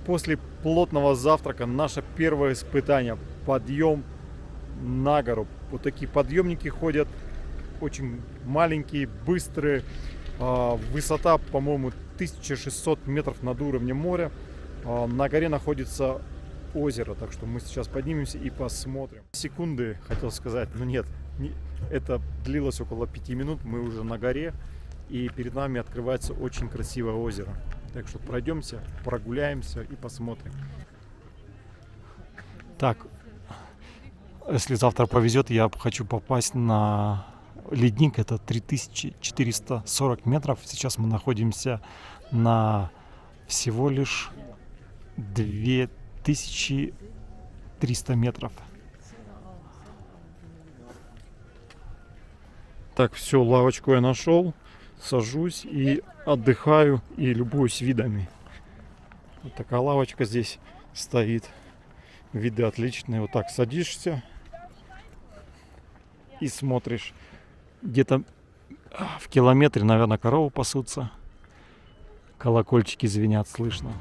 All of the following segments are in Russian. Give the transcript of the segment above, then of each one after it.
После плотного завтрака наше первое испытание – подъем на гору. Вот такие подъемники ходят, очень маленькие, быстрые. Высота, по-моему, 1600 метров над уровнем моря. На горе находится озеро, так что мы сейчас поднимемся и посмотрим. Секунды, хотел сказать, но нет, это длилось около 5 минут, мы уже на горе, и перед нами открывается очень красивое озеро. Так что пройдемся, прогуляемся и посмотрим. Так, если завтра повезет, я хочу попасть на ледник. Это 3440 метров. Сейчас мы находимся на всего лишь 2300 метров. Так, все, лавочку я нашел. Сажусь и отдыхаю и любуюсь видами. Вот такая лавочка здесь стоит. Виды отличные. Вот так садишься и смотришь. Где-то в километре, наверное, коровы пасутся. Колокольчики звенят, слышно.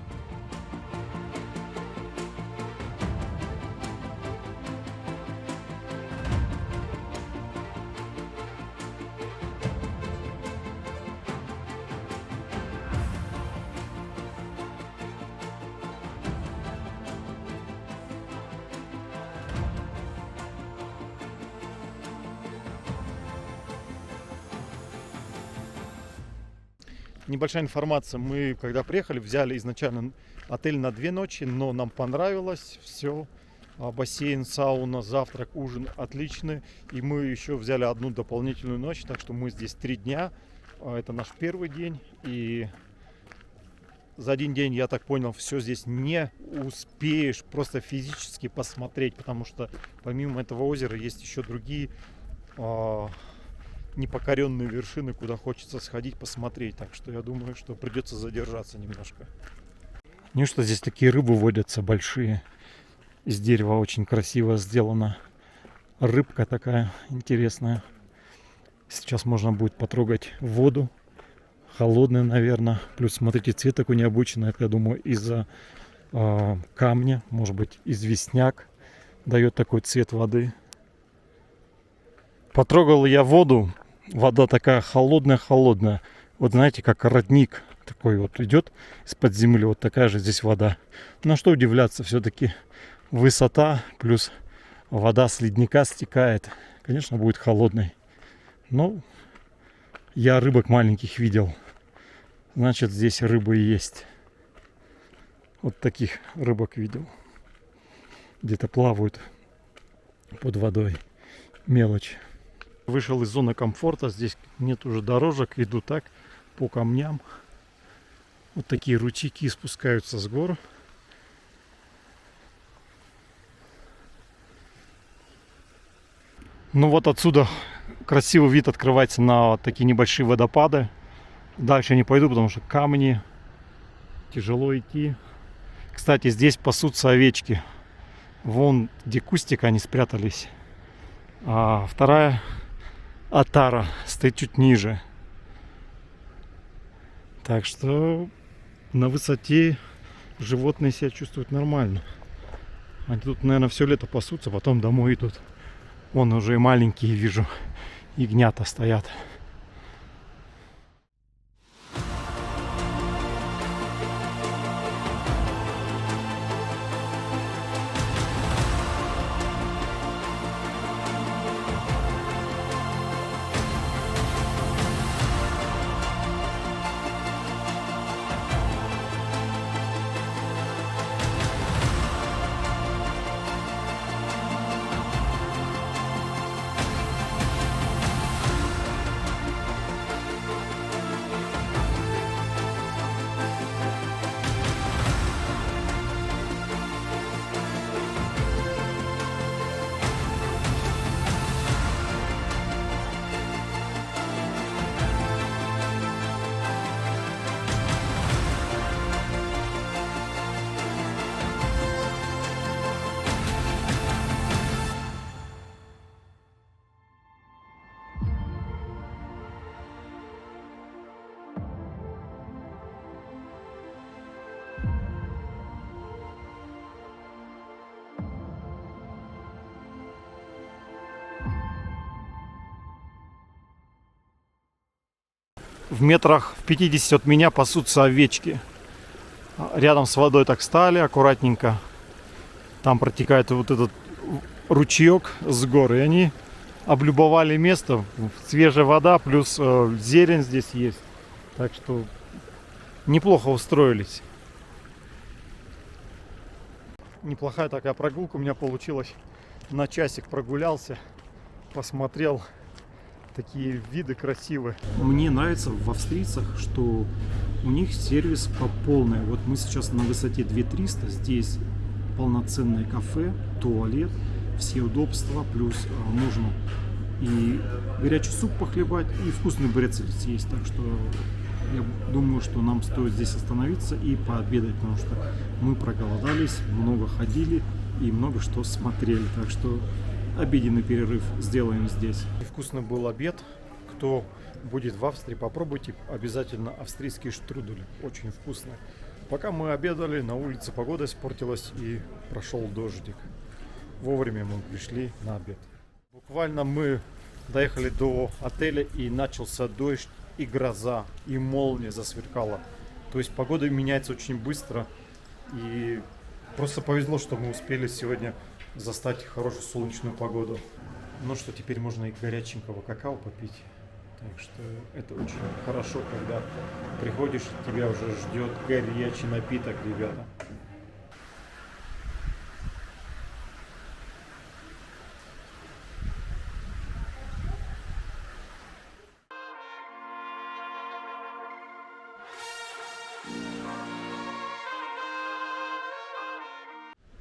Небольшая информация. Мы, когда приехали, взяли изначально отель на 2 ночи, но нам понравилось все. Бассейн, сауна, завтрак, ужин отличный. И мы еще взяли одну дополнительную ночь, так что мы здесь 3 дня. Это наш первый день. И за один день, я так понял, все здесь не успеешь просто физически посмотреть, потому что помимо этого озера есть еще другие непокоренные вершины, куда хочется сходить, посмотреть. Так что я думаю, что придется задержаться немножко. Ну что, здесь такие рыбы водятся большие. Из дерева очень красиво сделана. Рыбка такая интересная. Сейчас можно будет потрогать воду. Холодная, наверное. Плюс, смотрите, цвет такой необычный. Это, я думаю, из-за камня. Может быть, известняк дает такой цвет воды. Потрогал я воду. Вода такая холодная-холодная. Вот знаете, как родник такой вот идет из-под земли. Вот такая же здесь вода. На что удивляться, все-таки высота плюс вода с ледника стекает. Конечно, будет холодной. Но я рыбок маленьких видел. Значит, здесь рыбы и есть. Вот таких рыбок видел. Где-то плавают под водой. Мелочь. Вышел из зоны комфорта, здесь нет уже дорожек, иду так по камням. Вот такие ручейки спускаются с гор. Ну вот отсюда красивый вид открывается на вот такие небольшие водопады. Дальше не пойду, потому что камни, тяжело идти. Кстати, здесь пасутся овечки. Вон где кустик они спрятались. А вторая отара стоит чуть ниже. Так что на высоте животные себя чувствуют нормально. Они тут, наверное, все лето пасутся, потом домой идут. Вон уже и маленькие, вижу, ягнята стоят. в метрах в 50 от меня пасутся овечки. Рядом с водой так стали аккуратненько. Там протекает вот этот ручеек с горы. И они облюбовали место. Свежая вода, плюс зелень здесь есть. Так что неплохо устроились. Неплохая такая прогулка у меня получилась. На часик прогулялся, посмотрел. Такие виды красивые. Мне нравится в австрийцах, что у них сервис по полной. Вот мы сейчас на высоте 2300. Здесь полноценное кафе, туалет, все удобства. Плюс можно и горячий суп похлебать, и вкусный брецель съесть. Так что я думаю, что нам стоит здесь остановиться и пообедать, потому что мы проголодались, много ходили и много что смотрели. Так что обеденный перерыв сделаем здесь. И вкусный был обед. Кто будет в Австрии, попробуйте обязательно австрийские штрудели. Очень вкусные. Пока мы обедали, на улице погода испортилась и прошел дождик. Вовремя мы пришли на обед. Буквально мы доехали до отеля, и начался дождь, и гроза, и молния засверкала. То есть погода меняется очень быстро. И просто повезло, что мы успели сегодня застать хорошую солнечную погоду. Ну что, теперь можно и горяченького какао попить. Так что это очень хорошо, когда приходишь, тебя уже ждет горячий напиток, ребята.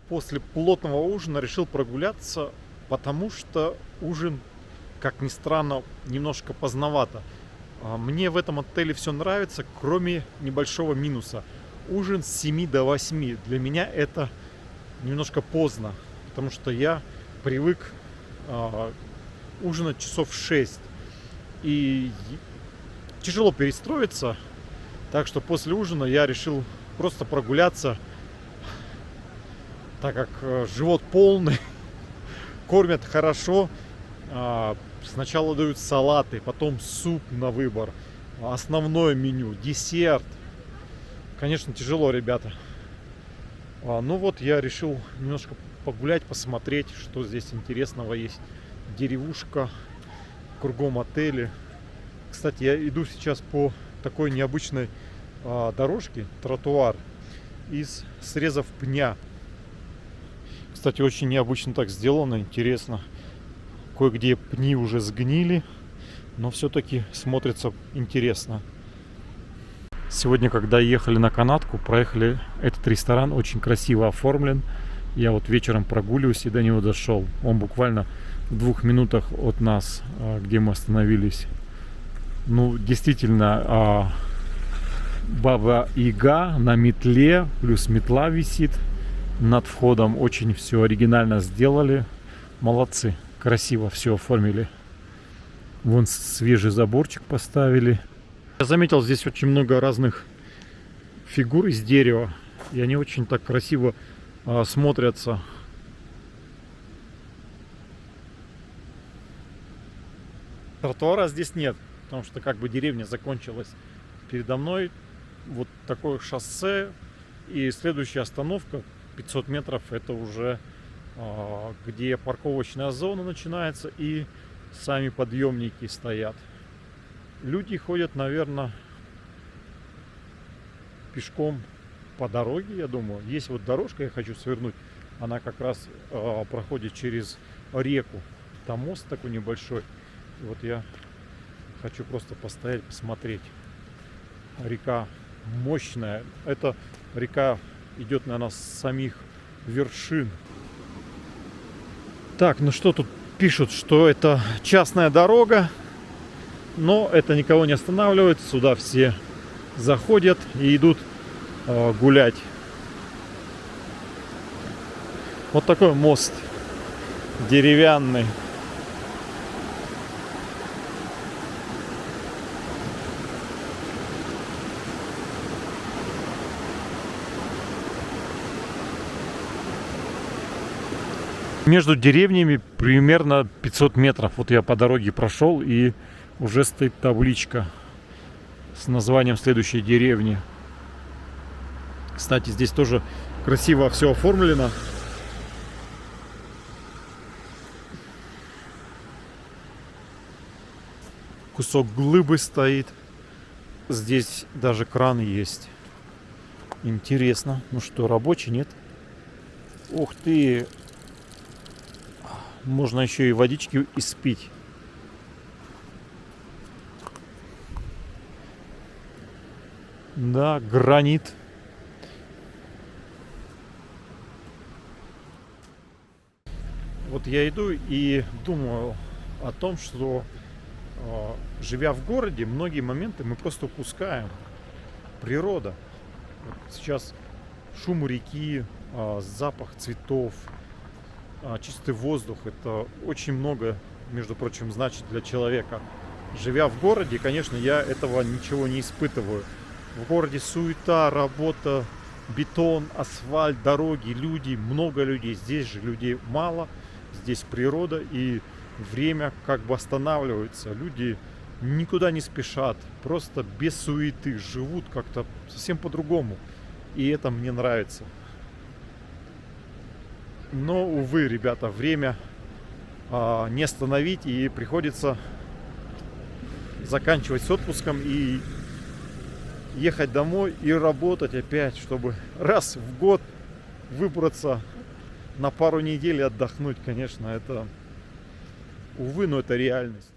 После плотного ужина решил прогуляться, потому что ужин, как ни странно, немножко поздновато. Мне в этом отеле все нравится, кроме небольшого минуса. Ужин с 7 до 8. Для меня это немножко поздно, потому что я привык ужинать часов в 6. И тяжело перестроиться. Так что после ужина я решил просто прогуляться, так как живот полный, кормят хорошо. Сначала дают салаты, потом суп на выбор, основное меню, десерт. Конечно, тяжело, ребята. Ну вот, я решил немножко погулять, посмотреть, что здесь интересного есть. Деревушка, кругом отели. Кстати, я иду сейчас по такой необычной дорожке, тротуар, из срезов пня. Кстати, очень необычно так сделано, интересно. Кое-где пни уже сгнили, но все-таки смотрится интересно. Сегодня, когда ехали на канатку, проехали этот ресторан, очень красиво оформлен. Я вот вечером прогуливаюсь и до него дошел. Он буквально в 2 минутах от нас, где мы остановились. Ну, действительно, Баба Яга на метле, плюс метла висит над входом. Очень все оригинально сделали. Молодцы. Красиво все оформили. Вон свежий заборчик поставили. Я заметил, здесь очень много разных фигур из дерева. И они очень так красиво смотрятся. Тротуара здесь нет, потому что как бы деревня закончилась. Передо мной вот такое шоссе. И следующая остановка 500 метров, это уже где парковочная зона начинается и сами подъемники стоят. Люди ходят, наверное, пешком по дороге, я думаю. Есть вот дорожка, я хочу свернуть. Она как раз проходит через реку. Там мост такой небольшой. И вот я хочу просто постоять, посмотреть. Река мощная. Эта река идет, наверное, с самих вершин. Так, ну что тут пишут, что это частная дорога, но это никого не останавливает. Сюда все заходят и идут гулять. Вот такой мост деревянный. Между деревнями примерно 500 метров. Вот я по дороге прошел, и уже стоит табличка. с названием следующей деревни. Кстати, здесь тоже красиво все оформлено. Кусок глыбы стоит. Здесь даже кран есть. Интересно. Ну что, рабочий, нет? Ух ты! Можно еще и водички испить. Да, гранит. Вот я иду и думаю о том, что живя в городе, многие моменты мы просто упускаем. Природа. Вот сейчас шум реки, запах цветов, чистый воздух. Это очень много, между прочим, значит для человека. Живя в городе, конечно, я этого ничего не испытываю. В городе суета, работа, бетон, асфальт, дороги, люди, много людей. Здесь же людей мало, здесь природа и время как бы останавливается. Люди никуда не спешат, просто без суеты, живут как-то совсем по-другому. И это мне нравится. Но, увы, ребята, время не остановить, и приходится заканчивать с отпуском и ехать домой и работать опять, чтобы раз в год выбраться на пару недель и отдохнуть. Конечно, это, увы, но это реальность.